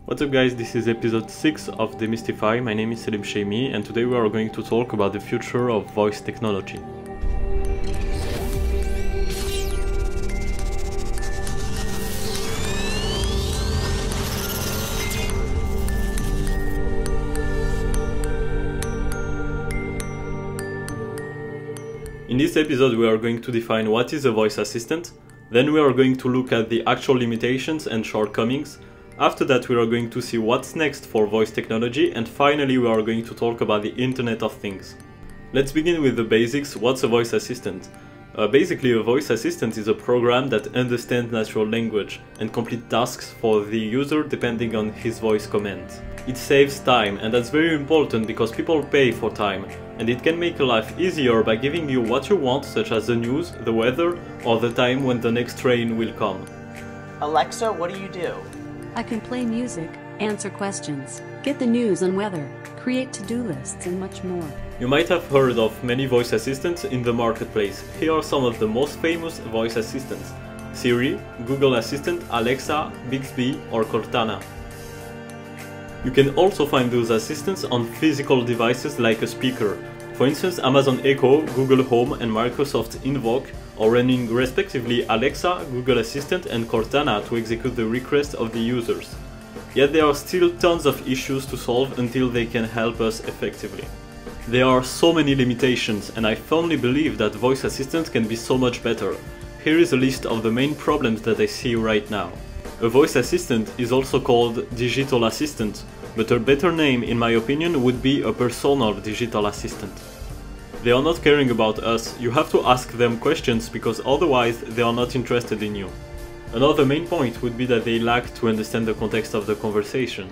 What's up guys, this is episode 6 of Demystify. My name is Selim Shemi and today we are going to talk about the future of voice technology. In this episode we are going to define what is a voice assistant, then we are going to look at the actual limitations and shortcomings. After that we are going to see what's next for voice technology, and finally we are going to talk about the Internet of Things. Let's begin with the basics. What's a voice assistant? Basically a voice assistant is a program that understands natural language and completes tasks for the user depending on his voice commands. It saves time, and that's very important because people pay for time, and it can make your life easier by giving you what you want, such as the news, the weather, or the time when the next train will come. Alexa, what do you do? I can play music, answer questions, get the news and weather, create to-do lists, and much more. You might have heard of many voice assistants in the marketplace. Here are some of the most famous voice assistants: Siri, Google Assistant, Alexa, Bixby, or Cortana. You can also find those assistants on physical devices like a speaker. For instance, Amazon Echo, Google Home, and Microsoft Invoke are running respectively Alexa, Google Assistant, and Cortana to execute the requests of the users. Yet there are still tons of issues to solve until they can help us effectively. There are so many limitations, and I firmly believe that voice assistants can be so much better. Here is a list of the main problems that I see right now. A voice assistant is also called digital assistant, but a better name in my opinion would be a personal digital assistant. They are not caring about us. You have to ask them questions because otherwise they are not interested in you. Another main point would be that they lack to understand the context of the conversation.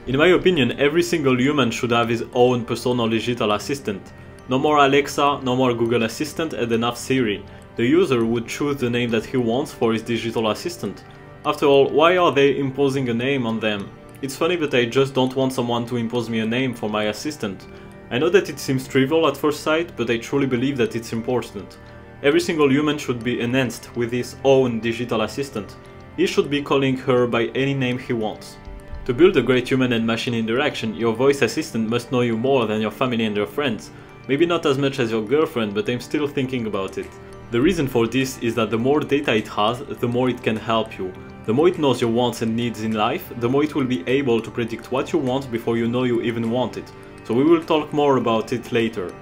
In my opinion, every single human should have his own personal digital assistant. No more Alexa, no more Google Assistant, and enough Siri. The user would choose the name that he wants for his digital assistant. After all, why are they imposing a name on them? It's funny, but I just don't want someone to impose me a name for my assistant. I know that it seems trivial at first sight, but I truly believe that it's important. Every single human should be enhanced with his own digital assistant. He should be calling her by any name he wants. To build a great human and machine interaction, your voice assistant must know you more than your family and your friends. Maybe not as much as your girlfriend, but I'm still thinking about it. The reason for this is that the more data it has, the more it can help you. The more it knows your wants and needs in life, the more it will be able to predict what you want before you know you even want it. So we will talk more about it later.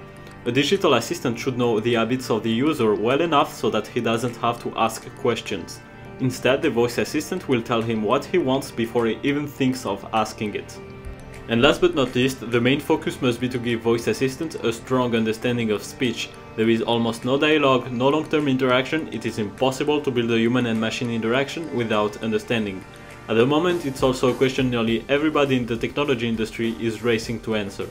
A digital assistant should know the habits of the user well enough so that he doesn't have to ask questions. Instead, the voice assistant will tell him what he wants before he even thinks of asking it. And last but not least, the main focus must be to give voice assistants a strong understanding of speech. There is almost no dialogue, no long-term interaction. It is impossible to build a human and machine interaction without understanding. At the moment, it's also a question nearly everybody in the technology industry is racing to answer.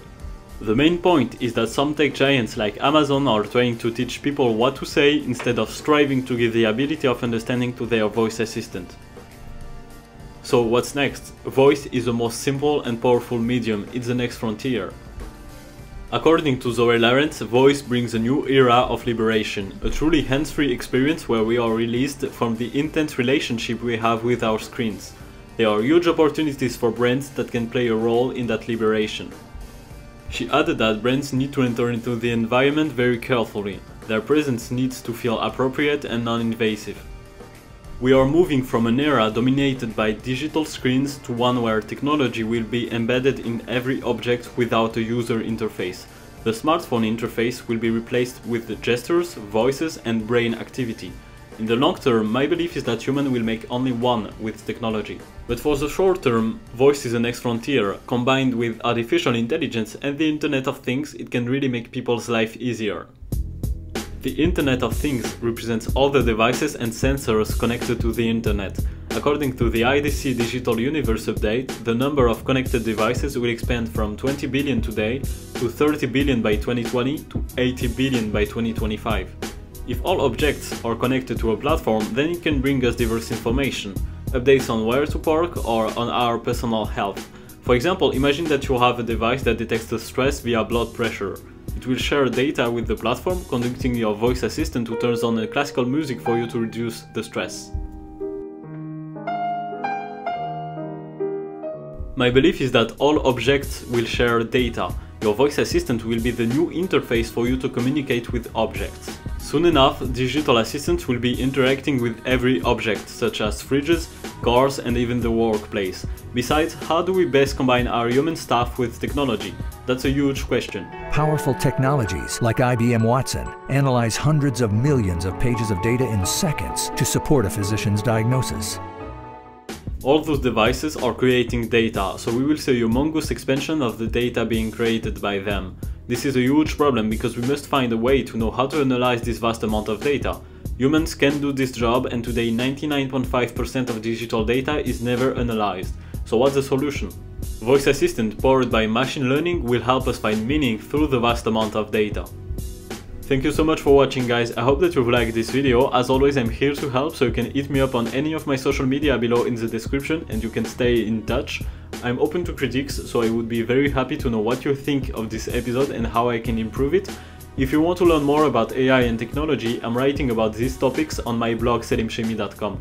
The main point is that some tech giants like Amazon are trying to teach people what to say instead of striving to give the ability of understanding to their voice assistant. So what's next? Voice is the most simple and powerful medium. It's the next frontier. According to Zoe Lawrence, voice brings a new era of liberation, a truly hands-free experience where we are released from the intense relationship we have with our screens. There are huge opportunities for brands that can play a role in that liberation. She added that brands need to enter into the environment very carefully. Their presence needs to feel appropriate and non-invasive. We are moving from an era dominated by digital screens to one where technology will be embedded in every object without a user interface. The smartphone interface will be replaced with the gestures, voices, and brain activity. In the long term, my belief is that humans will make only one with technology. But for the short term, voice is the next frontier. Combined with artificial intelligence and the Internet of Things, it can really make people's life easier. The Internet of Things represents all the devices and sensors connected to the Internet. According to the IDC Digital Universe update, the number of connected devices will expand from 20 billion today to 30 billion by 2020 to 80 billion by 2025. If all objects are connected to a platform, then it can bring us diverse information, updates on where to park or on our personal health. For example, imagine that you have a device that detects the stress via blood pressure. It will share data with the platform, conducting your voice assistant who turns on classical music for you to reduce the stress. My belief is that all objects will share data. Your voice assistant will be the new interface for you to communicate with objects. Soon enough, digital assistants will be interacting with every object, such as fridges, cars, and even the workplace. Besides, how do we best combine our human staff with technology? That's a huge question. Powerful technologies like IBM Watson analyze hundreds of millions of pages of data in seconds to support a physician's diagnosis. All those devices are creating data, so we will see a humongous expansion of the data being created by them. This is a huge problem because we must find a way to know how to analyze this vast amount of data. Humans can do this job, and today 99.5% of digital data is never analyzed. So what's the solution? Voice Assistant powered by machine learning will help us find meaning through the vast amount of data. Thank you so much for watching, guys. I hope that you've liked this video. As always, I'm here to help, so you can hit me up on any of my social media below in the description and you can stay in touch. I'm open to critiques, so I would be very happy to know what you think of this episode and how I can improve it. If you want to learn more about AI and technology, I'm writing about these topics on my blog selimshemi.com.